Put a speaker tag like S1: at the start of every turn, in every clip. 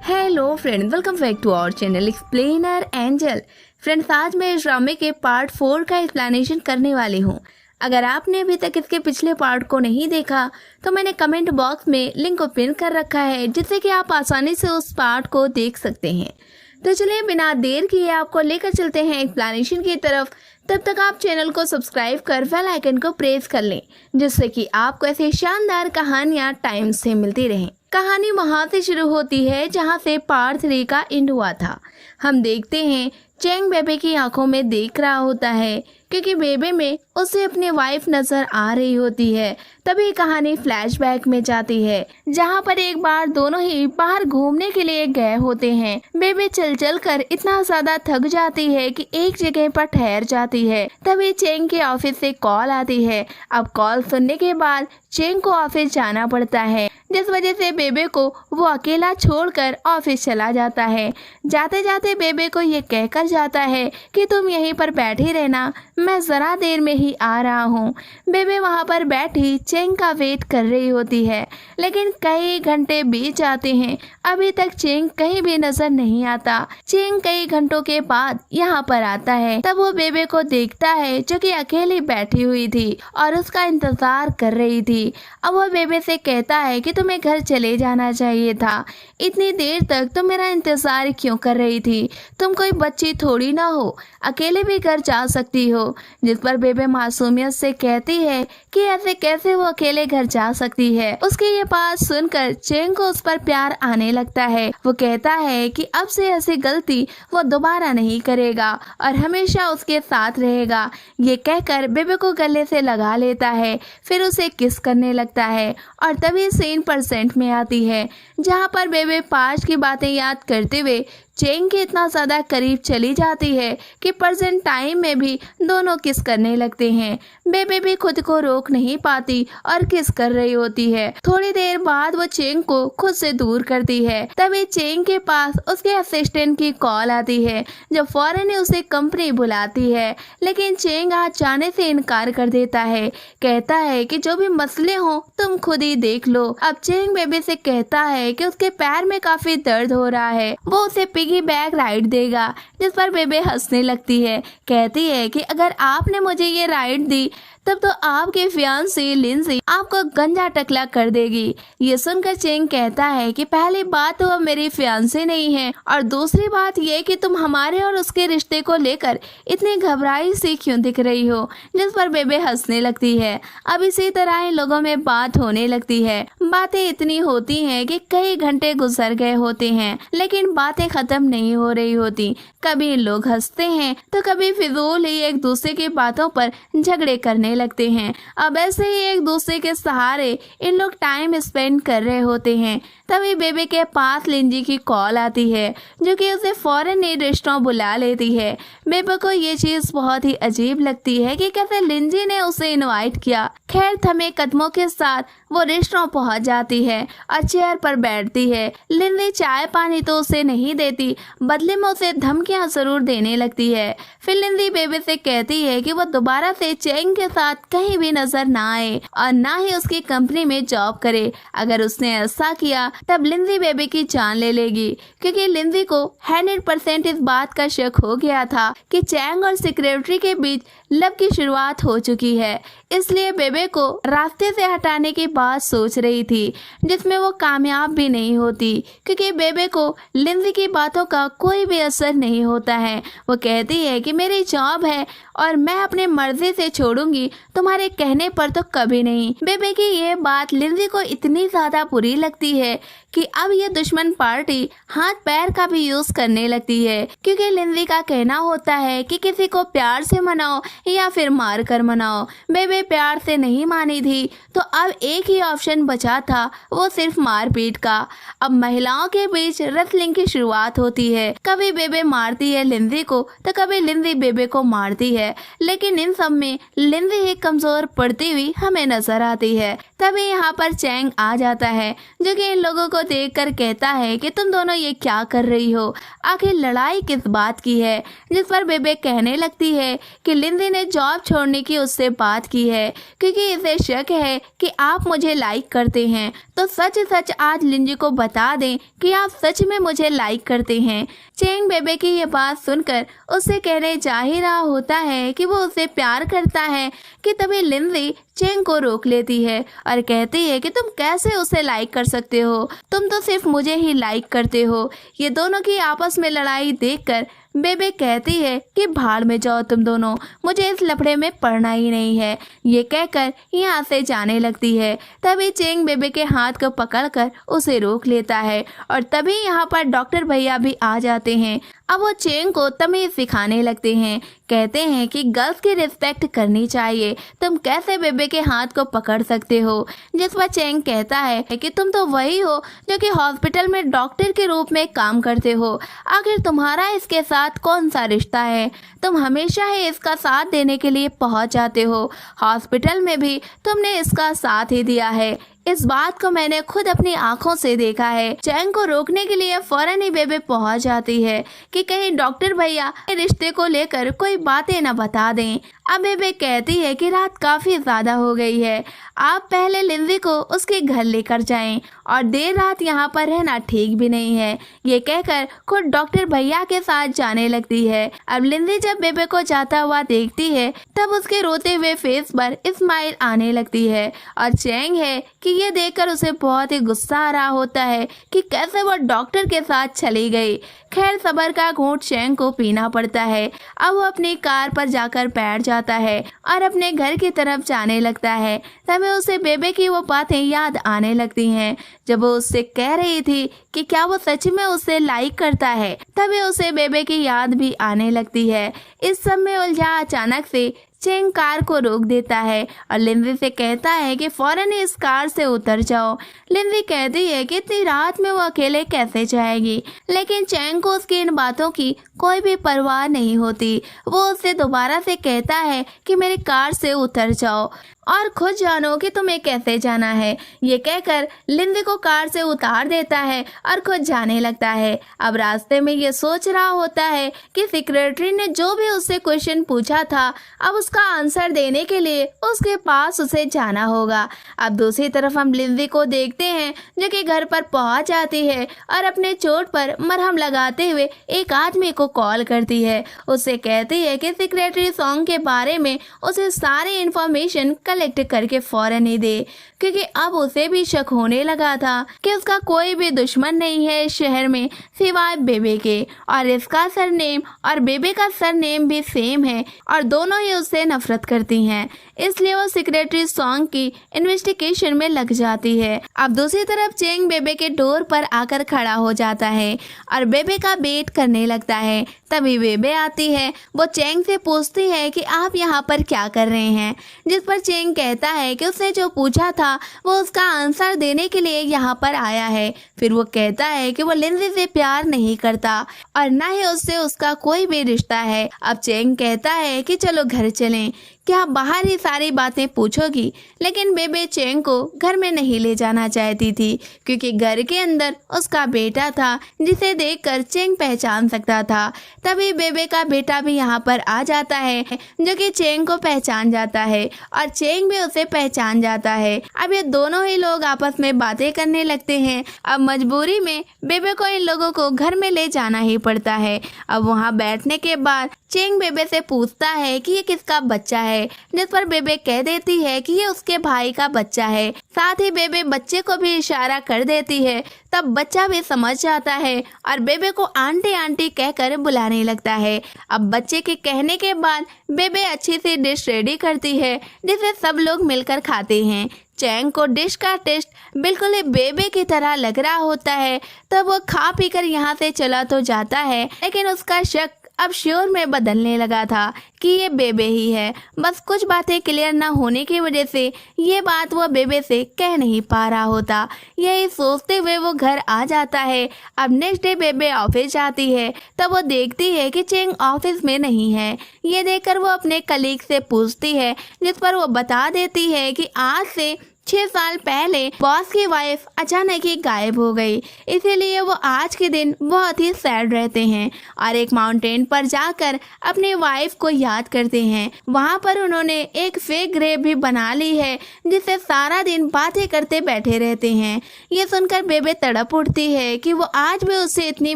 S1: Hello friend, welcome back to our channel Explainer Angel. Friends, आज मैं इस ड्रामे के पार्ट 4 का एक्सप्लेनेशन करने वाली हूँ। अगर आपने अभी तक इसके पिछले पार्ट को नहीं देखा तो मैंने कमेंट बॉक्स में लिंक को पिन कर रखा है, जिससे कि आप आसानी से उस पार्ट को देख सकते हैं। तो चलिए बिना देर किए आपको लेकर चलते हैं एक्सप्लेनेशन की तरफ। तब तक आप चैनल को सब्सक्राइब कर बेल आइकन को प्रेस कर लें, जिससे कि आपको ऐसी शानदार कहानियाँ टाइम से मिलती रहें। कहानी वहाँ से शुरू होती है जहाँ से पार्ट 3 का एंड हुआ था। हम देखते हैं चैंग बेबे की आंखों में देख रहा होता है, क्योंकि बेबे में उसे अपनी वाइफ नजर आ रही होती है। तभी कहानी फ्लैशबैक में जाती है, जहाँ पर एक बार दोनों ही बाहर घूमने के लिए गए होते हैं। बेबे चल चल कर इतना ज्यादा थक जाती है कि एक जगह पर ठहर जाती है। तभी चैंग के ऑफिस से कॉल आती है। अब कॉल सुनने के बाद चैंग को ऑफिस जाना पड़ता है, जिस वजह से बेबे को वो अकेला छोड़कर ऑफिस चला जाता है। जाते जाते बेबे को ये कहकर जाता है कि तुम यहीं पर बैठी रहना, मैं जरा देर में ही आ रहा हूँ। बेबे वहाँ पर बैठी चैंग का वेट कर रही होती है, लेकिन कई घंटे बीत जाते हैं, अभी तक चैंग कहीं भी नजर नहीं आता। चैंग कई घंटों के बाद यहाँ पर आता है। तब वो बेबे को देखता है, जो कि अकेली बैठी हुई थी और उसका इंतजार कर रही थी। अब वो बेबे से कहता है कि तुम्हें घर चले जाना चाहिए था, इतनी देर तक तुम मेरा इंतजार क्यों कर रही थी? तुम कोई बच्ची थोड़ी ना हो, अकेले भी घर जा सकती हो। जिस पर बेबे मासूमियत से कहती है कि ऐसे कैसे वो अकेले घर जा सकती है। उसकी ये बात सुनकर चैंग को उस पर प्यार आने लगता है। वो कहता है कि अब से ऐसी गलती वो दोबारा नहीं करेगा और हमेशा उसके साथ रहेगा। ये कहकर बेबे को गले से लगा लेता है, फिर उसे किस करने लगता है। और तभी सीन % में आती है, जहाँ पर बेबे पास्ट की बातें याद करते हुए चैंग के इतना ज़्यादा करीब चली जाती है कि प्रेजेंट टाइम में भी दोनों किस करने लगते हैं। बेबे भी खुद को रोक नहीं पाती और किस कर रही होती है। थोड़ी देर बाद वो चैंग को खुद से दूर करती है। तभी चैंग के पास उसके असिस्टेंट की कॉल आती है, जो फौरन उसे कंपनी बुलाती है। लेकिन चैंग आज जाने से इनकार कर देता है, कहता है कि जो भी मसले हो तुम खुद ही देख लो। अब चैंग बेबे से कहता है कि उसके पैर में काफी दर्द हो रहा है, वो उसे पिगी बैग राइड देगा। जिस पर बेबे हंसने लगती है, कहती है कि अगर आपने मुझे ये राइड दी तब तो आपके फियांसी लिंजी आपको गंजा टकला कर देगी। ये सुनकर चैंग कहता है कि पहली बात तो वो मेरी फियांसी नहीं है, और दूसरी बात ये कि तुम हमारे और उसके रिश्ते को लेकर इतनी घबराई सी क्यों दिख रही हो। जिस पर बेबे हंसने लगती है। अब इसी तरह इन लोगों में बात होने लगती है। बातें इतनी होती हैं कि कई घंटे गुजर गए होते हैं, लेकिन बातें खत्म नहीं हो रही होती। कभी लोग हंसते हैं तो कभी फिजूल ही एक दूसरे की बातों पर झगड़े करने लगते हैं। अब ऐसे ही एक दूसरे के सहारे इन लोग टाइम स्पेंड कर रहे होते हैं। तभी बेबे के पास लिंजी की कॉल आती है, जो कि उसे फौरन ही रेस्टोरेंट बुला लेती है। बेबे को ये चीज बहुत ही अजीब लगती है कि कैसे लिंजी ने उसे इनवाइट किया। खैर, थमे कदमों के साथ वो रेस्टोरेंट पहुंच जाती है और चेयर पर बैठती है। लिंजी चाय पानी तो उसे नहीं देती, बदले में उसे धमकियां जरूर देने लगती है। फिर लिंजी बेबे से कहती है कि वो दोबारा से चैंग के साथ कहीं भी नजर ना आए और ना ही उसकी कंपनी में जॉब करे। अगर उसने ऐसा किया तब लिंजी बेबे की जान ले लेगी, क्योंकि लिंजी को 100% इस बात का शक हो गया था कि चैंग और सेक्रेटरी के बीच लव की शुरुआत हो चुकी है। इसलिए बेबे को रास्ते से हटाने की बात सोच रही थी, जिसमें वो कामयाब भी नहीं होती, क्योंकि बेबे को लिंजी की बातों का कोई भी असर नहीं होता है। वो कहती है कि मेरी जॉब है और मैं अपने मर्जी से छोड़ूंगी, तुम्हारे कहने पर तो कभी नहीं। बेबे की ये बात लिंजी को इतनी ज्यादा बुरी लगती है कि अब ये दुश्मन पार्टी हाथ पैर का भी यूज करने लगती है, क्योंकि लिंजी का कहना होता है कि किसी को प्यार से मनाओ या फिर मार कर मनाओ। बेबे प्यार से नहीं मानी थी, तो अब एक ही ऑप्शन बचा था, वो सिर्फ मारपीट का। अब महिलाओं के बीच रेसलिंग की शुरुआत होती है। कभी बेबे मारती है लिंजी को तो कभी लिंजी बेबे को मारती है, लेकिन इन सब में लिंजी ही कमजोर पड़ती हुई हमें नजर आती है। तभी यहाँ पर चैंग आ जाता है, जो कि इन लोगों को देखकर कहता है कि तुम दोनों ये क्या कर रही हो, आखिर लड़ाई किस बात की है। जिस पर बेबे कहने लगती है कि लिंजी ने जॉब छोड़ने की उससे बात की है, क्योंकि इसे शक है कि आप मुझे लाइक करते हैं, तो सच सच आज लिंजी को बता दें कि आप सच में मुझे लाइक करते हैं। चेंग बेबे की ये बात सुनकर उससे कहने जा ही रहा होता है कि वो उसे प्यार करता है कि तभी लिंजी चेंग को रोक लेती है और कहती है कि तुम कैसे उसे लाइक कर सकते हो, तुम तो सिर्फ मुझे ही लाइक करते हो। ये दोनों की आपस में लड़ाई देखकर बेबे कहती है कि भाड़ में जाओ तुम दोनों, मुझे इस लफड़े में पड़ना ही नहीं है। ये कहकर यहाँ से जाने लगती है। तभी चेंग बेबे के हाथ को पकड़कर उसे रोक लेता है और तभी यहाँ पर डॉक्टर भैया भी आ जाते हैं। अब वो चेंग को तमीज़ सिखाने लगते हैं। कहते हैं कि गर्ल्स की रिस्पेक्ट करनी चाहिए, तुम कैसे बेबे के हाथ को पकड़ सकते हो। जिस पर चेंग कहता है कि तुम तो वही हो जो कि हॉस्पिटल में डॉक्टर के रूप में काम करते हो, आखिर तुम्हारा इसके साथ कौन सा रिश्ता है, तुम हमेशा ही इसका साथ देने के लिए पहुंच जाते हो। हॉस्पिटल में भी तुमने इसका साथ ही दिया है, इस बात को मैंने खुद अपनी आंखों से देखा है। चेंग को रोकने के लिए फौरन ही बेबे पहुंच जाती है कि कहीं डॉक्टर भैया रिश्ते को लेकर कोई बातें न बता दें। अब बेबे कहती है कि रात काफी ज्यादा हो गई है, आप पहले लिंजी को उसके घर लेकर जाएं और देर रात यहाँ पर रहना ठीक भी नहीं है। ये कहकर खुद डॉक्टर भैया के साथ जाने लगती है। अब लिंजी जब बेबे को जाता हुआ देखती है तब उसके रोते हुए फेस पर स्माइल आने लगती है और चेंग है कि ये देखकर उसे बहुत ही गुस्सा आ रहा होता है कि कैसे वो डॉक्टर के साथ चली गई। खैर सबर का घूंट चेंग को पीना पड़ता है। अब वो अपनी कार पर जाकर बैठ जाता है और अपने घर की तरफ जाने लगता है। तभी उसे बेबे की वो बातें याद आने लगती हैं जब वो उससे कह रही थी कि क्या वो सच में उसे लाइक करता है। तभी उसे बेबे की याद भी आने लगती है। इस सब में उलझा अचानक से चेंग कार को रोक देता है और लिंजी से कहता है कि फौरन इस कार से उतर जाओ। लिंजी कहती है कि इतनी रात में वो अकेले कैसे जाएगी, लेकिन चेंग को उसकी इन बातों की कोई भी परवाह नहीं होती। वो उससे दोबारा से कहता है कि मेरी कार से उतर जाओ और खुद जानो कि तुम्हें कैसे जाना है। ये कहकर लिंजी को कार से उतार देता है और खुद जाने लगता है। अब रास्ते में ये सोच रहा होता है कि सेक्रेटरी ने जो भी उससे क्वेश्चन पूछा था अब उसका आंसर देने के लिए उसके पास उसे जाना होगा। अब दूसरी तरफ हम लिंजी को देखते हैं जो कि घर पर पहुंच जाती है और अपने चोट पर मरहम लगाते हुए एक आदमी को कॉल करती है। उससे कहती है कि सेक्रेटरी सॉन्ग के बारे में उसे सारी इंफॉर्मेशन कलेक्ट करके फौरन ही दे, क्योंकि अब उसे भी शक होने लगा था कि उसका कोई भी दुश्मन नहीं है इस शहर में सिवाय बेबे के, और इसका सरनेम और बेबे का सरनेम भी सेम है और दोनों ही उससे नफरत करती हैं। इसलिए वो सेक्रेटरी सॉन्ग की इन्वेस्टिगेशन में लग जाती है। अब दूसरी तरफ चेंग बेबे के डोर पर आकर खड़ा हो जाता है और बेबे का वेट करने लगता है। तभी बेबे आती है। वो चेंग से पूछती है कि आप यहाँ पर क्या कर रहे हैं, जिस पर चेंग कहता है कि उसने जो पूछा था वो उसका आंसर देने के लिए यहाँ पर आया है। फिर वो कहता है कि वो लिंजी से प्यार नहीं करता और न ही उससे उसका कोई भी रिश्ता है। अब चेंग कहता है कि चलो घर चलें, क्या बाहर ही सारी बातें पूछोगी, लेकिन बेबे चेंग को घर में नहीं ले जाना चाहती थी क्योंकि घर के अंदर उसका बेटा था जिसे देखकर चेंग पहचान सकता था। तभी बेबे का बेटा भी यहाँ पर आ जाता है जो कि चेंग को पहचान जाता है और चेंग भी उसे पहचान जाता है। अब ये दोनों ही लोग आपस में बातें करने लगते हैं। अब मजबूरी में बेबे को इन लोगों को घर में ले जाना ही पड़ता है। अब वहाँ बैठने के बाद चेंग बेबे से पूछता है कि ये किसका बच्चा है, जिस पर बेबे कह देती है कि ये उसके भाई का बच्चा है। साथ ही बेबे बच्चे को भी इशारा कर देती है। तब बच्चा भी समझ जाता है और बेबे को आंटी आंटी कहकर बुलाने लगता है। अब बच्चे के कहने के बाद बेबे अच्छी सी डिश रेडी करती है जिसे सब लोग मिलकर खाते हैं। चेंग को डिश का टेस्ट बिल्कुल ही बेबे की तरह लग रहा होता है, तब वो खा पी कर यहाँ से चला तो जाता है, लेकिन उसका शक अब श्योर में बदलने लगा था कि ये बेबे ही है। बस कुछ बातें क्लियर ना होने की वजह से ये बात वो बेबे से कह नहीं पा रहा होता। यही सोचते हुए वो घर आ जाता है। अब नेक्स्ट डे बेबे ऑफिस जाती है, तब वो देखती है कि चेंग ऑफिस में नहीं है। ये देखकर वो अपने कलीग से पूछती है, जिस पर वो बता देती है कि आज से 6 साल पहले बॉस की वाइफ अचानक ही गायब हो गई, इसीलिए वो आज के दिन बहुत ही सैड रहते हैं और एक माउंटेन पर जाकर अपनी वाइफ को याद करते हैं। वहाँ पर उन्होंने एक फेक ग्रेव भी बना ली है जिससे सारा दिन बातें करते बैठे रहते हैं। ये सुनकर बेबे तड़प उठती है कि वो आज भी उससे इतनी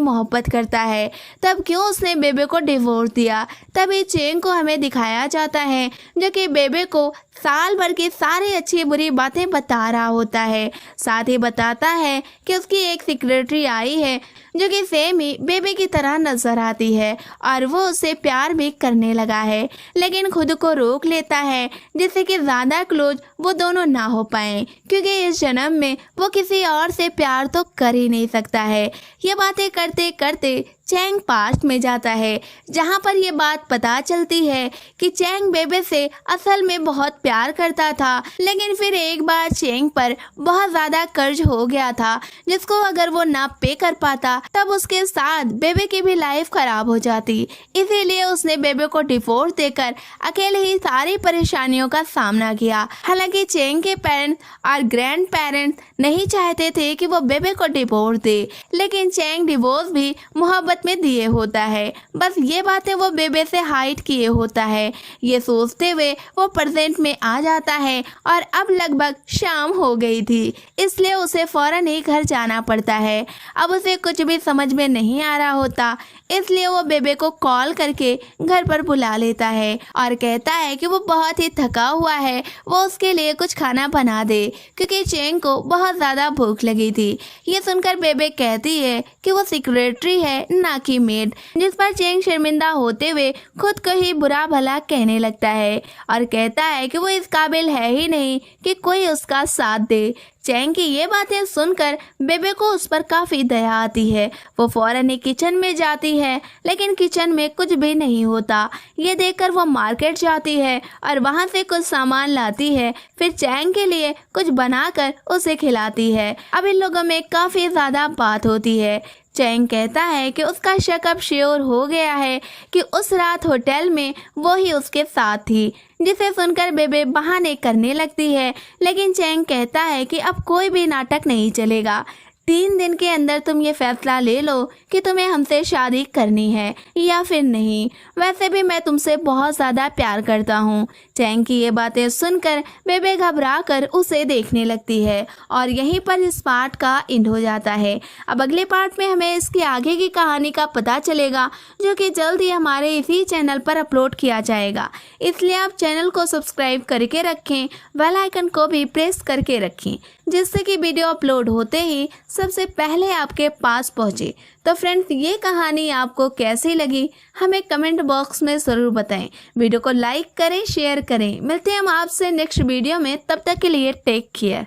S1: मोहब्बत करता है, तब क्यों उसने बेबे को डिवोर्स दिया। तभी चेंग को हमें दिखाया जाता है जो कि बेबे को साल भर की सारी अच्छी बुरी बातें बता रहा होता है। साथ ही बताता है कि उसकी एक सेक्रेटरी आई है जो कि सेम ही बेबे की तरह नजर आती है और वो उससे प्यार भी करने लगा है, लेकिन खुद को रोक लेता है जिससे कि ज़्यादा क्लोज वो दोनों ना हो पाए, क्योंकि इस जन्म में वो किसी और से प्यार तो कर ही नहीं सकता है। ये बातें करते करते चैंग पास्ट में जाता है जहाँ पर ये बात पता चलती है कि चैंग बेबे से असल में बहुत प्यार करता था, लेकिन फिर एक बार चैंग पर बहुत ज़्यादा कर्ज हो गया था जिसको अगर वो ना पे कर पाता तब उसके साथ बेबे की भी लाइफ खराब हो जाती। इसीलिए उसने बेबे को डिवोर्स देकर अकेले ही सारी परेशानियों का सामना किया। हालांकि चैंग के पेरेंट्स और ग्रैंड पेरेंट्स नहीं चाहते थे कि वो बेबे को डिवोर्स दे, लेकिन चैंग डिवोर्स भी मोहब्बत में दिए होता है। बस ये बातें वो बेबे से हाइड किए होता है। ये सोचते हुए वो प्रेजेंट में आ जाता है और अब लगभग शाम हो गई थी, इसलिए उसे फौरन ही घर जाना पड़ता है। अब उसे कुछ भी समझ में नहीं आ रहा होता, इसलिए वो बेबे को कॉल करके घर पर बुला लेता है और कहता है कि वो बहुत ही थका हुआ है, वो उसके लिए कुछ खाना बना दे क्योंकि चेंग को बहुत ज़्यादा भूख लगी थी। ये सुनकर बेबे कहती है कि वो सेक्रेटरी है ना कि मेड, जिस पर चेंग शर्मिंदा होते हुए खुद को ही बुरा भला कहने लगता है और कहता है कि वो इस काबिल है ही नहीं कि कोई उसका साथ दे। चैंग की ये बातें सुनकर बेबे को उस पर काफ़ी दया आती है। वो फौरन ही किचन में जाती है, लेकिन किचन में कुछ भी नहीं होता। ये देखकर वो मार्केट जाती है और वहाँ से कुछ सामान लाती है, फिर चैंग के लिए कुछ बनाकर उसे खिलाती है। अब इन लोगों में काफ़ी ज़्यादा बात होती है। चैंग कहता है कि उसका शक अब श्योर हो गया है कि उस रात होटल में वो ही उसके साथ थी, जिसे सुनकर बेबे बहाने करने लगती है, लेकिन चैंग कहता है कि अब कोई भी नाटक नहीं चलेगा। 3 दिन के अंदर तुम ये फैसला ले लो कि तुम्हें हमसे शादी करनी है या फिर नहीं। वैसे भी मैं तुमसे बहुत ज़्यादा प्यार करता हूँ। चैंग की ये बातें सुनकर बेबे घबरा कर उसे देखने लगती है और यहीं पर इस पार्ट का एंड हो जाता है। अब अगले पार्ट में हमें इसकी आगे की कहानी का पता चलेगा, जो कि जल्द ही हमारे इसी चैनल पर अपलोड किया जाएगा। इसलिए आप चैनल को सब्सक्राइब करके रखें, बेल आइकन को भी प्रेस करके रखें, जिससे कि वीडियो अपलोड होते ही सबसे पहले आपके पास पहुंचे। तो फ्रेंड्स, ये कहानी आपको कैसी लगी हमें कमेंट बॉक्स में ज़रूर बताएं। वीडियो को लाइक करें, शेयर करें। मिलते हैं हम आपसे नेक्स्ट वीडियो में, तब तक के लिए टेक केयर।